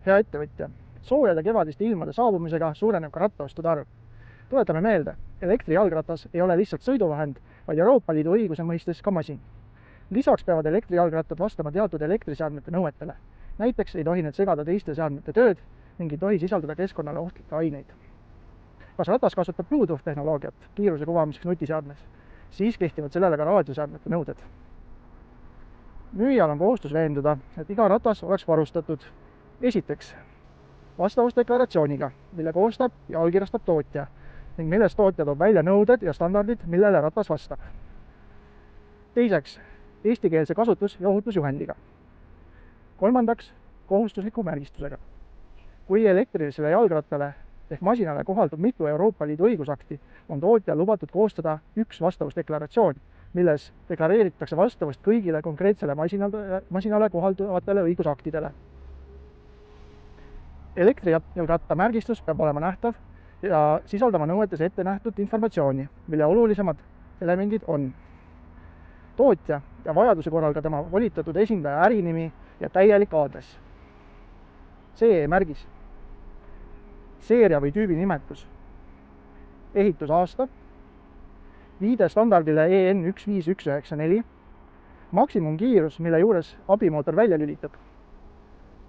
Hea ettevõtja, soojade kevadiste ilmade saabumisega suureneb ka rattaostude arv. Tuletame meelde, elektrijalgratas ei ole lihtsalt sõiduvahend, vaid Euroopa Liidu õiguse mõistes ka masin. Lisaks peavad elektrijalgrattad vastama teatud elektriseadmete nõuetele. Näiteks ei tohi need segada teiste seadmete tööd ning ei tohi sisaldada keskkonnale ohtlikke aineid. Kas ratas kasutab Bluetooth tehnoloogiat kiiruse kuvamiseks nutiseadmes, siis kehtivad sellele ka raadioseadmete nõuded. Müüjal on kohustus veenduda, et iga ratas oleks varustatud esiteks vastavusdeklaratsiooniga, mille koostab ja allkirjastab tootja ning millest tootja toob välja nõuded ja standardid, millele ratas vastab. Teiseks, eestikeelse kasutus- ja ohutusjuhendiga. Kolmandaks, kohustusliku märgistusega. Kui elektrilisele jalgrattale ehk masinale kohaldub mitu Euroopa Liidu õigusakti, on tootjal lubatud koostada üks vastavusdeklaratsioon, milles deklareeritakse vastavust kõigile konkreetsele masinale kohalduvatele õigusaktidele. Elektrijalgratta märgistus peab olema nähtav ja sisaldama nõuetes ette nähtud informatsiooni, mille olulisemad elemendid on tootja ja vajaduse korral ka tema volitatud esindaja ärinimi ja täielik aadress, CE-märgis, seeria või tüübi nimetus, ehitusaasta, viide standardile EN 15194, maksimumkiirus, mille juures abimootor välja lülitab,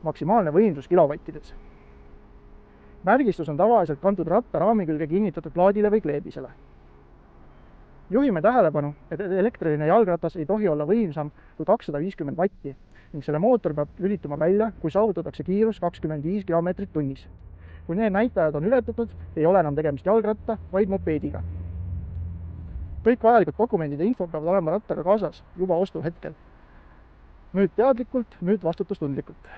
maksimaalne võimsus kilovattides. Märgistus on tavaliselt kantud ratta raami külge kinnitatud plaadile või kleebisele. Juhime tähelepanu, et elektriline jalgratas ei tohi olla võimsam kui 250 vatti ning selle mootor peab lülituma välja, kui saavutatakse kiirus 25 km tunnis. Kui need näitajad on ületatud, ei ole enam tegemist jalgratta, vaid mopeediga. Kõik vajalikud dokumendid ja info peavad olema rattaga kaasas juba ostu hetkel. Müüd teadlikult, müüd vastutustundlikult.